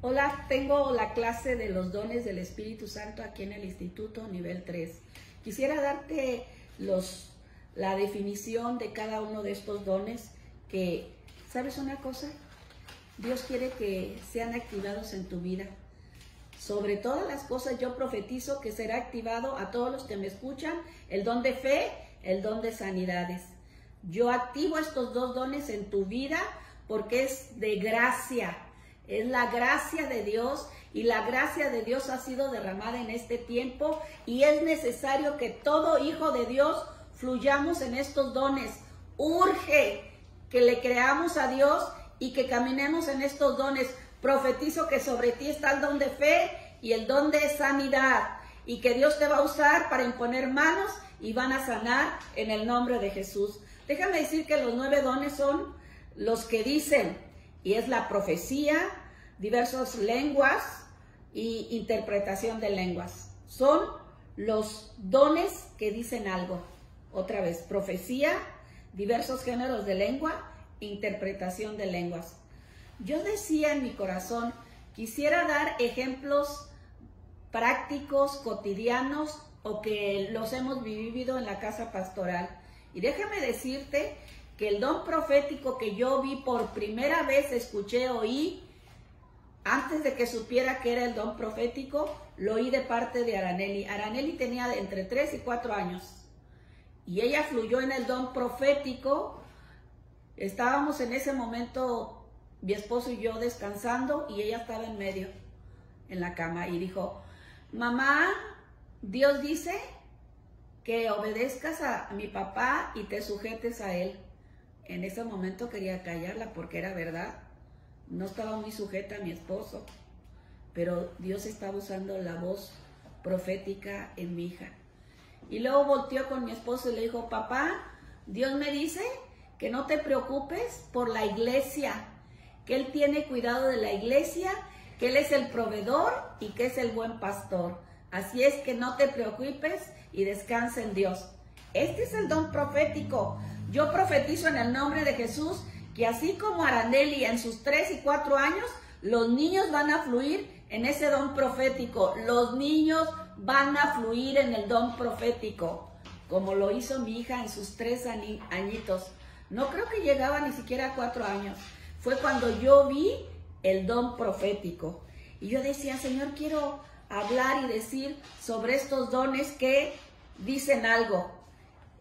Hola, tengo la clase de los dones del Espíritu Santo aquí en el Instituto Nivel 3. Quisiera darte la definición de cada uno de estos dones que, ¿sabes una cosa? Dios quiere que sean activados en tu vida. Sobre todas las cosas yo profetizo que será activado a todos los que me escuchan el don de fe, el don de sanidades. Yo activo estos dos dones en tu vida porque es de gracia. Es la gracia de Dios y la gracia de Dios ha sido derramada en este tiempo y es necesario que todo hijo de Dios fluyamos en estos dones. Urge que le creamos a Dios y que caminemos en estos dones. Profetizo que sobre ti está el don de fe y el don de sanidad y que Dios te va a usar para imponer manos y van a sanar en el nombre de Jesús. Déjame decir que los 9 dones son los que dicen, y es la profecía, diversas lenguas y interpretación de lenguas. Son los dones que dicen algo. Otra vez, profecía, diversos géneros de lengua, interpretación de lenguas. Yo decía en mi corazón, quisiera dar ejemplos prácticos, cotidianos, o que los hemos vivido en la casa pastoral. Y déjame decirte que el don profético que yo vi por primera vez, escuché, oí, antes de que supiera que era el don profético, lo oí de parte de Araneli. Araneli tenía entre 3 y 4 años. Y ella fluyó en el don profético. Estábamos en ese momento, mi esposo y yo, descansando, y ella estaba en medio, en la cama, y dijo, mamá, Dios dice que obedezcas a mi papá y te sujetes a él. En ese momento quería callarla porque era verdad. No estaba muy sujeta a mi esposo, pero Dios estaba usando la voz profética en mi hija. Y luego volteó con mi esposo y le dijo, papá, Dios me dice que no te preocupes por la iglesia, que Él tiene cuidado de la iglesia, que Él es el proveedor y que es el buen pastor. Así es que no te preocupes y descansa en Dios. Este es el don profético. Yo profetizo en el nombre de Jesús que así como Araneli en sus 3 y 4 años, los niños van a fluir en ese don profético. Los niños van a fluir en el don profético, como lo hizo mi hija en sus 3 añitos. No creo que llegaba ni siquiera a 4 años. Fue cuando yo vi el don profético. Y yo decía, Señor, quiero hablar y decir sobre estos dones que dicen algo.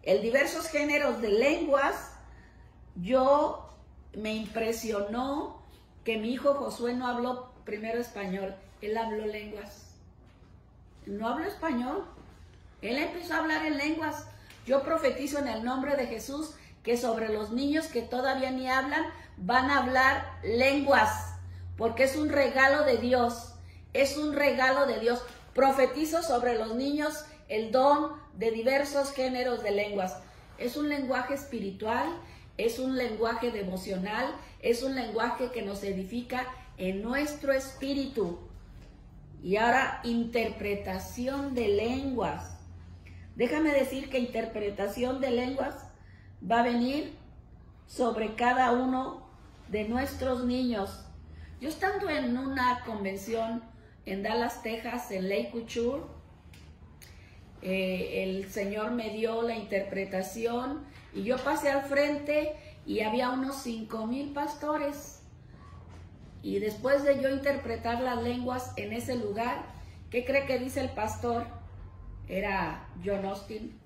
En diversos géneros de lenguas, me impresionó que mi hijo Josué no habló primero español, él habló lenguas. No habló español, él empezó a hablar en lenguas. Yo profetizo en el nombre de Jesús que sobre los niños que todavía ni hablan, van a hablar lenguas, porque es un regalo de Dios, es un regalo de Dios. Profetizo sobre los niños el don de diversos géneros de lenguas. Es un lenguaje espiritual, es un lenguaje devocional, es un lenguaje que nos edifica en nuestro espíritu. Y ahora, interpretación de lenguas. Déjame decir que interpretación de lenguas va a venir sobre cada uno de nuestros niños. Yo estando en una convención en Dallas, Texas, en Lake Couture, el Señor me dio la interpretación y yo pasé al frente y había unos 5,000 pastores. Y después de yo interpretar las lenguas en ese lugar, ¿qué cree que dice el pastor? Era John Austin.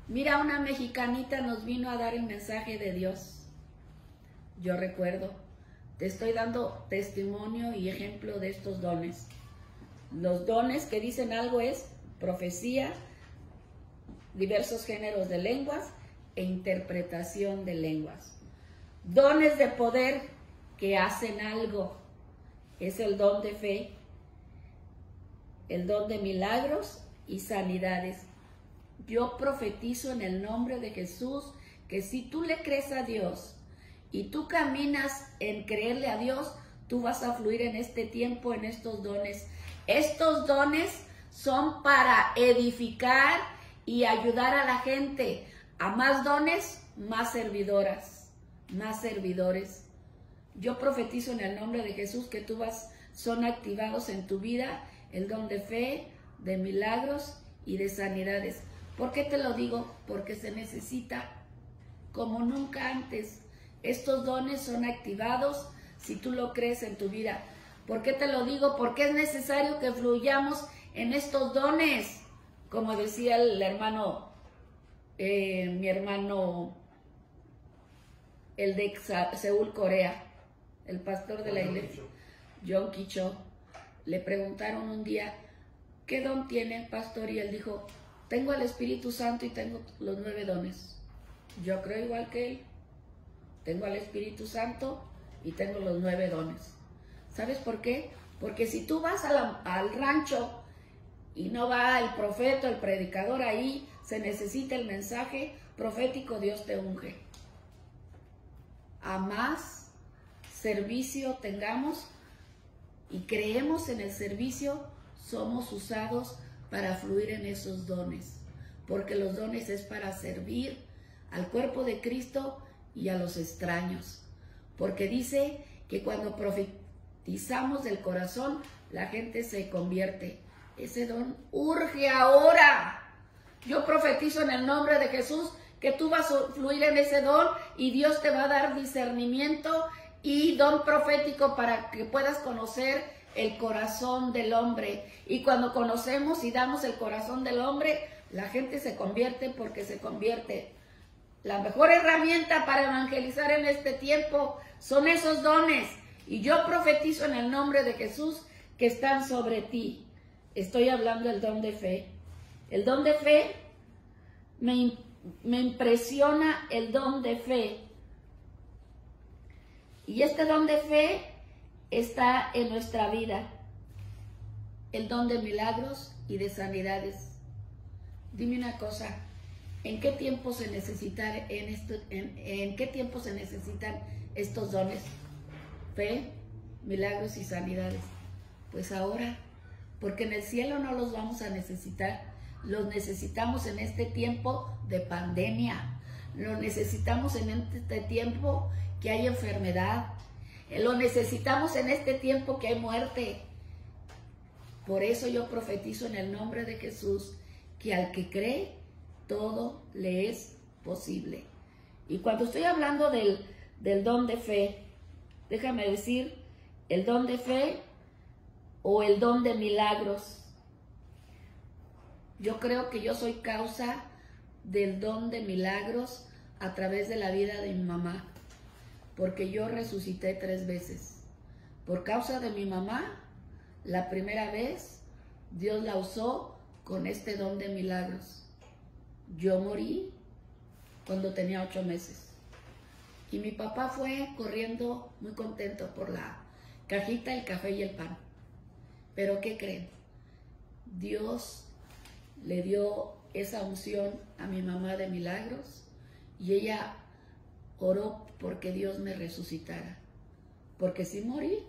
Mira, una mexicanita nos vino a dar el mensaje de Dios. Yo recuerdo, te estoy dando testimonio y ejemplo de estos dones. Los dones que dicen algo es profecía, diversos géneros de lenguas e interpretación de lenguas. Dones de poder que hacen algo. Es el don de fe, el don de milagros y sanidades. Yo profetizo en el nombre de Jesús que si tú le crees a Dios y tú caminas en creerle a Dios, tú vas a fluir en este tiempo, en estos dones. Estos dones son para edificar y ayudar a la gente. A más dones, más servidoras, más servidores. Yo profetizo en el nombre de Jesús que tú vas son activados en tu vida el don de fe, de milagros y de sanidades. ¿Por qué te lo digo? Porque se necesita como nunca antes. Estos dones son activados si tú lo crees en tu vida. ¿Por qué te lo digo? Porque es necesario que fluyamos en estos dones. Como decía el hermano, mi hermano, el de Seúl, Corea, el pastor de la iglesia, John Kicho, le preguntaron un día, ¿qué don tiene, pastor? Y él dijo, tengo el Espíritu Santo y tengo los 9 dones. Yo creo igual que él. Tengo al Espíritu Santo y tengo los 9 dones. ¿Sabes por qué? Porque si tú vas al rancho y no va el profeta, el predicador ahí, se necesita el mensaje profético, Dios te unge. A más servicio tengamos y creemos en el servicio, somos usados para fluir en esos dones. Porque los dones es para servir al cuerpo de Cristo y a los extraños. Porque dice que cuando profetizamos del corazón, la gente se convierte. Ese don urge ahora. Yo profetizo en el nombre de Jesús que tú vas a fluir en ese don y Dios te va a dar discernimiento y don profético para que puedas conocer el corazón del hombre. Y cuando conocemos y damos el corazón del hombre, la gente se convierte porque se convierte. La mejor herramienta para evangelizar en este tiempo son esos dones. Y yo profetizo en el nombre de Jesús que están sobre ti. Estoy hablando del don de fe. El don de fe, me impresiona el don de fe. Y este don de fe está en nuestra vida. El don de milagros y de sanidades. Dime una cosa, ¿en qué tiempo se necesitan en qué tiempo se necesitan estos dones? Fe, milagros y sanidades. Pues ahora, porque en el cielo no los vamos a necesitar, los necesitamos en este tiempo de pandemia, los necesitamos en este tiempo que hay enfermedad, lo necesitamos en este tiempo que hay muerte. Por eso yo profetizo en el nombre de Jesús que al que cree, todo le es posible. Y cuando estoy hablando del don de fe, déjame decir, el don de fe o el don de milagros. Yo creo que yo soy causa del don de milagros a través de la vida de mi mamá, porque yo resucité 3 veces. Por causa de mi mamá, la primera vez, Dios la usó con este don de milagros. Yo morí cuando tenía 8 meses. Y mi papá fue corriendo muy contento por la cajita, el café y el pan. Pero ¿qué creen? Dios le dio esa unción a mi mamá de milagros y ella oró porque Dios me resucitara. Porque sí morí.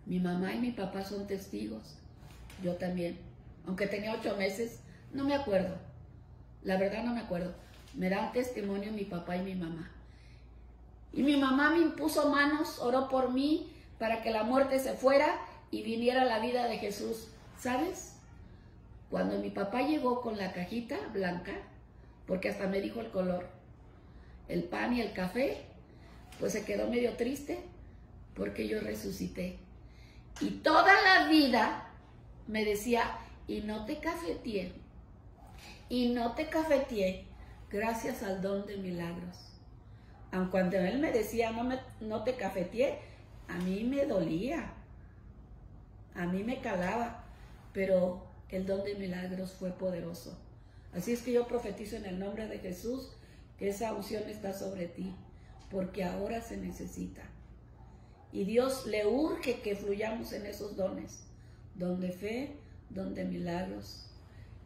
Mi mamá y mi papá son testigos. Yo también. Aunque tenía 8 meses, no me acuerdo. La verdad no me acuerdo. Me dan testimonio mi papá y mi mamá. Y mi mamá me impuso manos, oró por mí para que la muerte se fuera y viniera la vida de Jesús. ¿Sabes? Cuando mi papá llegó con la cajita blanca, porque hasta me dijo el color, el pan y el café, pues se quedó medio triste porque yo resucité. Y toda la vida me decía, y no te cafeteé, y no te cafeteé, gracias al don de milagros. Aun cuando él me decía, no te cafeteé, a mí me dolía, a mí me calaba, pero el don de milagros fue poderoso. Así es que yo profetizo en el nombre de Jesús que esa unción está sobre ti, porque ahora se necesita. Y Dios le urge que fluyamos en esos dones, don de fe, don de milagros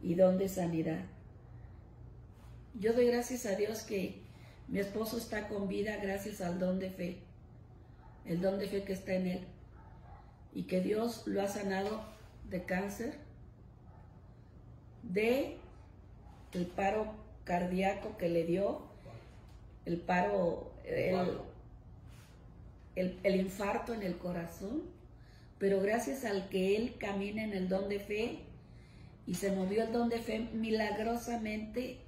y don de sanidad. Yo doy gracias a Dios que mi esposo está con vida gracias al don de fe, el don de fe que está en él, y que Dios lo ha sanado de cáncer, de el paro cardíaco que le dio, el paro, el infarto en el corazón, pero gracias al que él camina en el don de fe, y se movió el don de fe milagrosamente,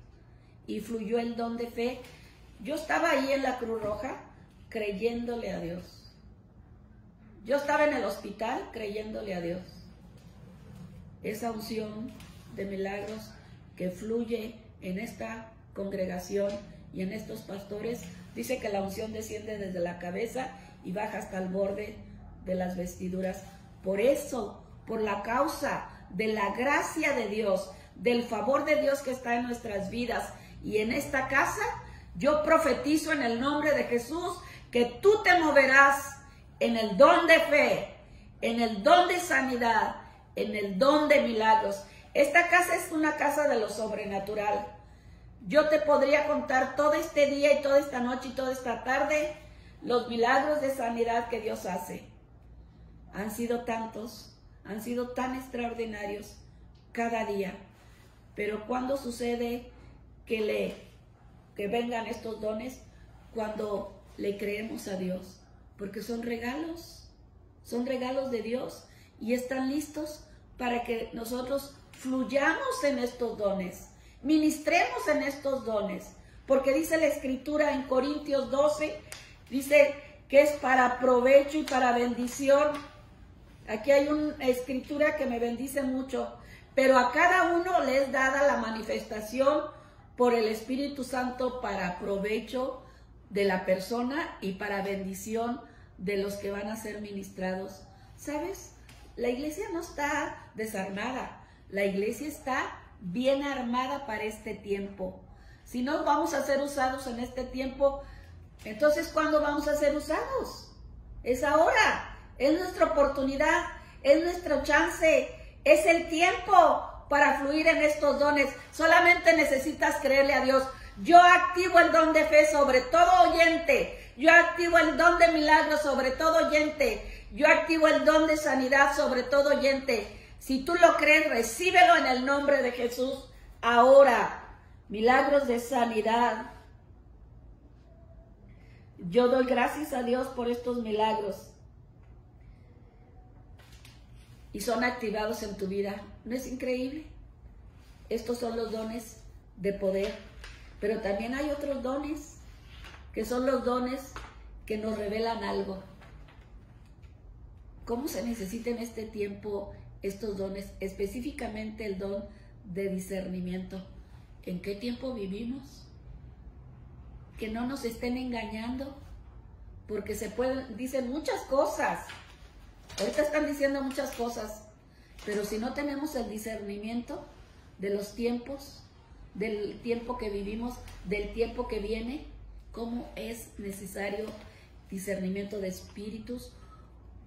y fluyó el don de fe. Yo estaba ahí en la Cruz Roja creyéndole a Dios. Yo estaba en el hospital creyéndole a Dios. Esa unción de milagros que fluye en esta congregación y en estos pastores, dice que la unción desciende desde la cabeza y baja hasta el borde de las vestiduras. Por eso, por la causa de la gracia de Dios, del favor de Dios que está en nuestras vidas y en esta casa, yo profetizo en el nombre de Jesús que tú te moverás en el don de fe, en el don de sanidad, en el don de milagros. Esta casa es una casa de lo sobrenatural. Yo te podría contar todo este día y toda esta noche y toda esta tarde los milagros de sanidad que Dios hace. Han sido tantos, han sido tan extraordinarios cada día. Pero ¿cuándo sucede que vengan estos dones? Cuando le creemos a Dios, porque son regalos de Dios y están listos para que nosotros fluyamos en estos dones, ministremos en estos dones, porque dice la Escritura en Corintios 12, dice que es para provecho y para bendición. Aquí hay una Escritura que me bendice mucho, pero a cada uno le es dada la manifestación por el Espíritu Santo para provecho de la persona y para bendición de los que van a ser ministrados. ¿Sabes? La iglesia no está desarmada, la iglesia está bien armada para este tiempo. Si no vamos a ser usados en este tiempo, entonces ¿cuándo vamos a ser usados? Es ahora, es nuestra oportunidad, es nuestro chance, es el tiempo para fluir en estos dones. Solamente necesitas creerle a Dios. Yo activo el don de fe sobre todo oyente. Yo activo el don de milagros sobre todo oyente. Yo activo el don de sanidad sobre todo oyente. Si tú lo crees, recíbelo en el nombre de Jesús. Ahora, milagros de sanidad. Yo doy gracias a Dios por estos milagros. Y son activados en tu vida. ¿No es increíble? Estos son los dones de poder. Pero también hay otros dones, que son los dones que nos revelan algo. ¿Cómo se necesita en este tiempo estos dones? Específicamente el don de discernimiento. ¿En qué tiempo vivimos? Que no nos estén engañando, porque dicen muchas cosas. Ahorita están diciendo muchas cosas, pero si no tenemos el discernimiento de los tiempos, del tiempo que vivimos, del tiempo que viene, cómo es necesario discernimiento de espíritus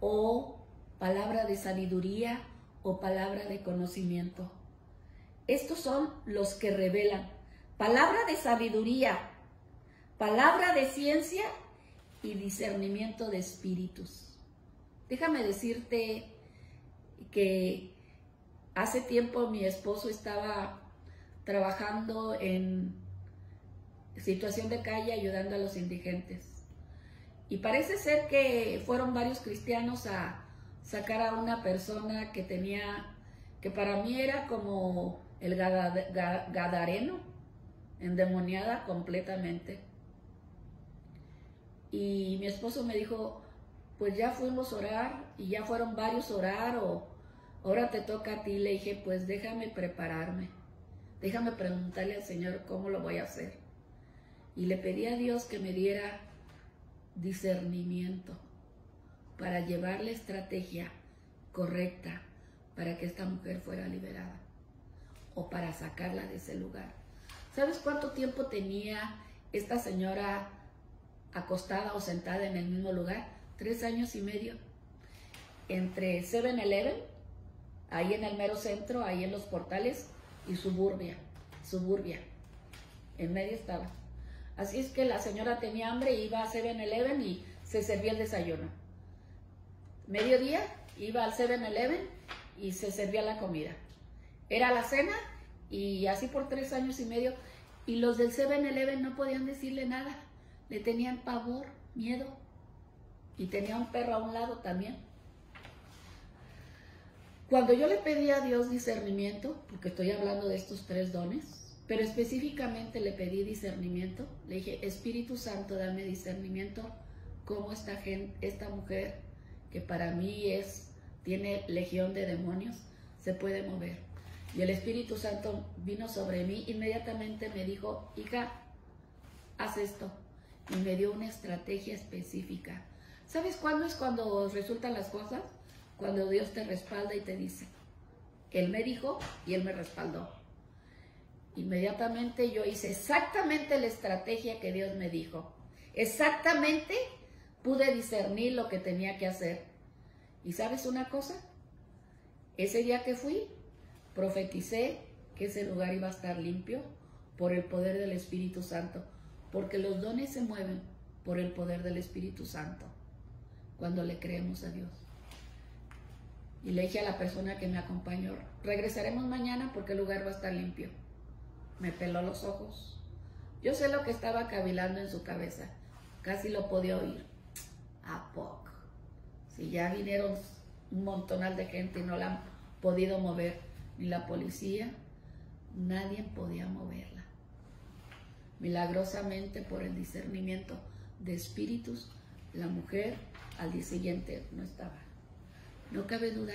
o palabra de sabiduría o palabra de conocimiento. Estos son los que revelan palabra de sabiduría, palabra de ciencia y discernimiento de espíritus. Déjame decirte que hace tiempo mi esposo estaba trabajando en situación de calle ayudando a los indigentes. Y parece ser que fueron varios cristianos a sacar a una persona que para mí era como el gadareno, endemoniada completamente. Y mi esposo me dijo, pues ya fuimos a orar y ya fueron varios a orar, o ahora te toca a ti. Le dije, pues déjame prepararme. Déjame preguntarle al Señor cómo lo voy a hacer. Y le pedí a Dios que me diera discernimiento para llevar la estrategia correcta para que esta mujer fuera liberada o para sacarla de ese lugar. ¿Sabes cuánto tiempo tenía esta señora acostada o sentada en el mismo lugar? 3 años y medio. Entre 7-Eleven, ahí en el mero centro, ahí en los portales, y Suburbia, en medio estaba. Así es que la señora tenía hambre, iba a 7-Eleven y se servía el desayuno. Mediodía iba al 7-Eleven y se servía la comida. Era la cena, y así por 3 años y medio. Y los del 7-Eleven no podían decirle nada, le tenían pavor, miedo. Y tenía un perro a un lado también. Cuando yo le pedí a Dios discernimiento, porque estoy hablando de estos 3 dones, pero específicamente le pedí discernimiento, le dije, Espíritu Santo, dame discernimiento, cómo esta mujer, que para mí tiene legión de demonios, se puede mover. Y el Espíritu Santo vino sobre mí, inmediatamente me dijo, hija, haz esto. Y me dio una estrategia específica. ¿Sabes cuándo es cuando resultan las cosas? Cuando Dios te respalda y te dice, Él me dijo y Él me respaldó. Inmediatamente yo hice exactamente la estrategia que Dios me dijo. Exactamente pude discernir lo que tenía que hacer. ¿Y sabes una cosa? Ese día que fui, profeticé que ese lugar iba a estar limpio por el poder del Espíritu Santo. Porque los dones se mueven por el poder del Espíritu Santo cuando le creemos a Dios. Y le dije a la persona que me acompañó, regresaremos mañana porque el lugar va a estar limpio. Me peló los ojos. Yo sé lo que estaba cavilando en su cabeza. Casi lo podía oír. ¿A poco? Si ya vinieron un montonal de gente y no la han podido mover, ni la policía, nadie podía moverla. Milagrosamente, por el discernimiento de espíritus, la mujer al día siguiente no estaba. No cabe duda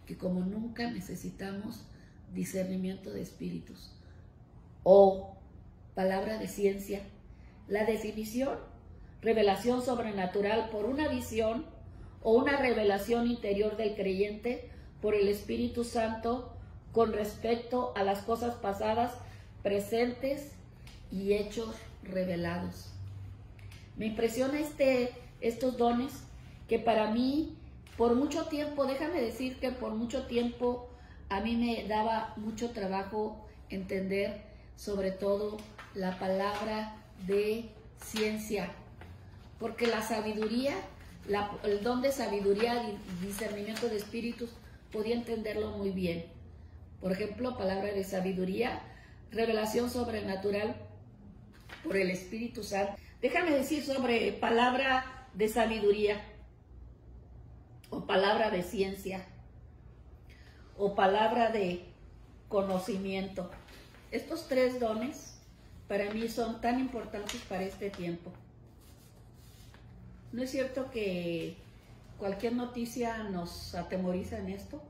que como nunca necesitamos discernimiento de espíritus o palabra de ciencia, la definición, revelación sobrenatural por una visión o una revelación interior del creyente por el Espíritu Santo con respecto a las cosas pasadas, presentes y hechos revelados. Me impresiona estos dones que para mí, por mucho tiempo, déjame decir que por mucho tiempo a mí me daba mucho trabajo entender sobre todo la palabra de ciencia, porque la sabiduría, el don de sabiduría y discernimiento de espíritus, podía entenderlo muy bien. Por ejemplo, palabra de sabiduría, revelación sobrenatural por el Espíritu Santo. Déjame decir sobre palabra de sabiduría, o palabra de ciencia, o palabra de conocimiento. Estos 3 dones para mí son tan importantes para este tiempo. ¿No es cierto que cualquier noticia nos atemoriza en esto?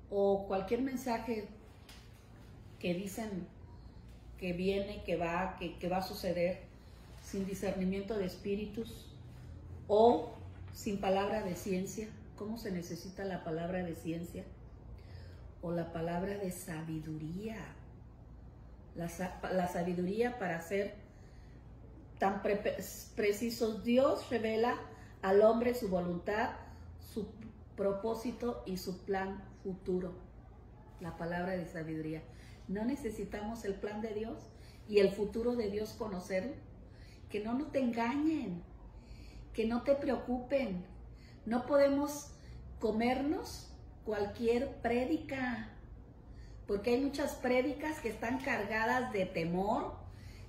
O cualquier mensaje que dicen que viene, que va a suceder sin discernimiento de espíritus o sin palabra de ciencia. ¿Cómo se necesita la palabra de ciencia? O la palabra de sabiduría. La sabiduría para ser tan precisos. Dios revela al hombre su voluntad, su propósito y su plan futuro. La palabra de sabiduría. No necesitamos el plan de Dios y el futuro de Dios conocerlo. Que no te engañen, que no te preocupen. No podemos comernos cualquier prédica, porque hay muchas prédicas que están cargadas de temor,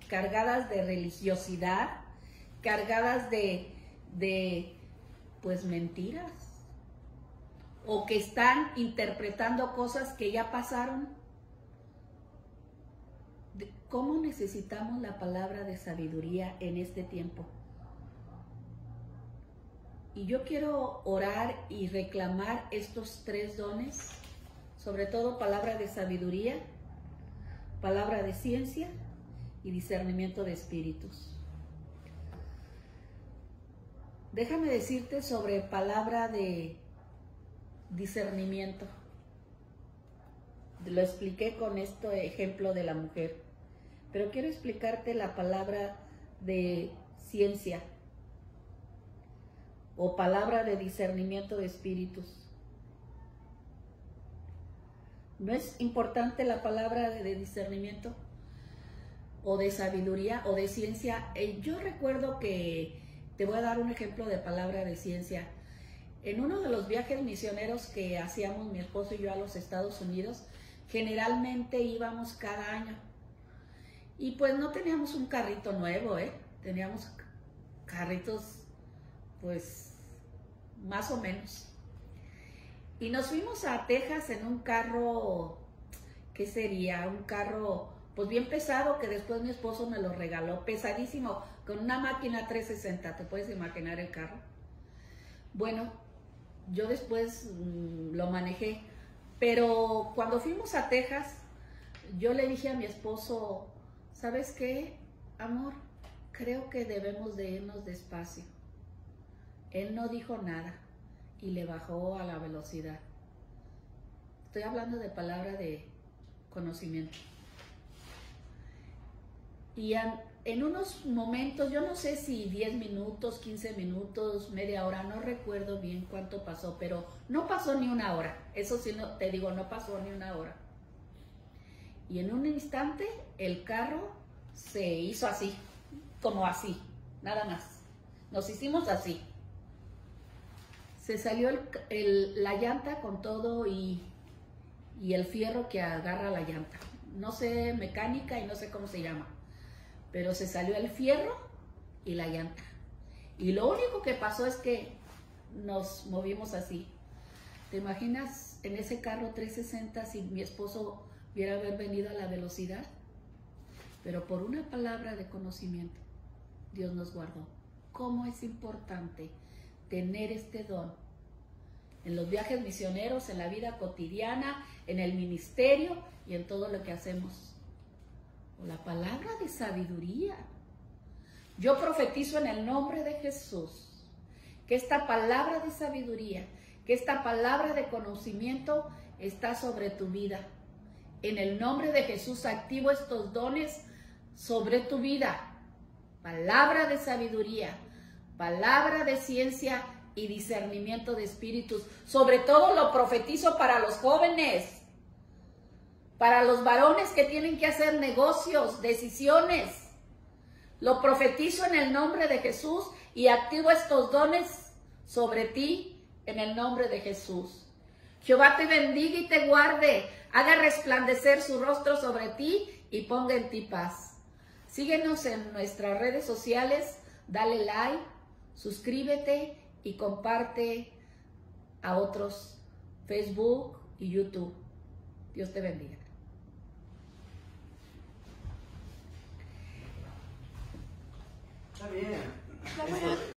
cargadas de religiosidad, cargadas de pues mentiras, o que están interpretando cosas que ya pasaron. ¿Cómo necesitamos la palabra de sabiduría en este tiempo? Y yo quiero orar y reclamar estos 3 dones, sobre todo palabra de sabiduría, palabra de ciencia y discernimiento de espíritus. Déjame decirte sobre palabra de discernimiento. Lo expliqué con este ejemplo de la mujer, pero quiero explicarte la palabra de ciencia o palabra de discernimiento de espíritus. ¿No es importante la palabra de discernimiento o de sabiduría o de ciencia? Yo recuerdo que, te voy a dar un ejemplo de palabra de ciencia. En uno de los viajes misioneros que hacíamos mi esposo y yo a los Estados Unidos, generalmente íbamos cada año. Y pues no teníamos un carrito nuevo, teníamos carritos pues más o menos. Y nos fuimos a Texas en un carro, ¿qué sería? Un carro pues bien pesado que después mi esposo me lo regaló, pesadísimo, con una máquina 360, ¿te puedes imaginar el carro? Bueno, yo después lo manejé, pero cuando fuimos a Texas, yo le dije a mi esposo, ¿sabes qué, amor? Creo que debemos de irnos despacio. Él no dijo nada y le bajó a la velocidad. Estoy hablando de palabra de conocimiento. Y en unos momentos, yo no sé si 10 minutos, 15 minutos, media hora, no recuerdo bien cuánto pasó, pero no pasó ni una hora. Eso sí, no, te digo, no pasó ni una hora. Y en un instante el carro se hizo así, como así, nada más. Nos hicimos así. Se salió la llanta con todo y el fierro que agarra la llanta. No sé mecánica y no sé cómo se llama, pero se salió el fierro y la llanta. Y lo único que pasó es que nos movimos así. ¿Te imaginas en ese carro 360 si mi esposo hubiera haber venido a la velocidad? Pero por una palabra de conocimiento, Dios nos guardó. ¿Cómo es importante tener este don en los viajes misioneros, en la vida cotidiana, en el ministerio y en todo lo que hacemos? O la palabra de sabiduría. Yo profetizo en el nombre de Jesús que esta palabra de sabiduría, que esta palabra de conocimiento está sobre tu vida. En el nombre de Jesús activo estos dones sobre tu vida. Palabra de sabiduría, palabra de ciencia y discernimiento de espíritus. Sobre todo lo profetizo para los jóvenes, para los varones que tienen que hacer negocios, decisiones. Lo profetizo en el nombre de Jesús y activo estos dones sobre ti en el nombre de Jesús. Jehová te bendiga y te guarde, haga resplandecer su rostro sobre ti y ponga en ti paz. Síguenos en nuestras redes sociales, dale like, suscríbete y comparte a otros, Facebook y YouTube. Dios te bendiga. Está bien.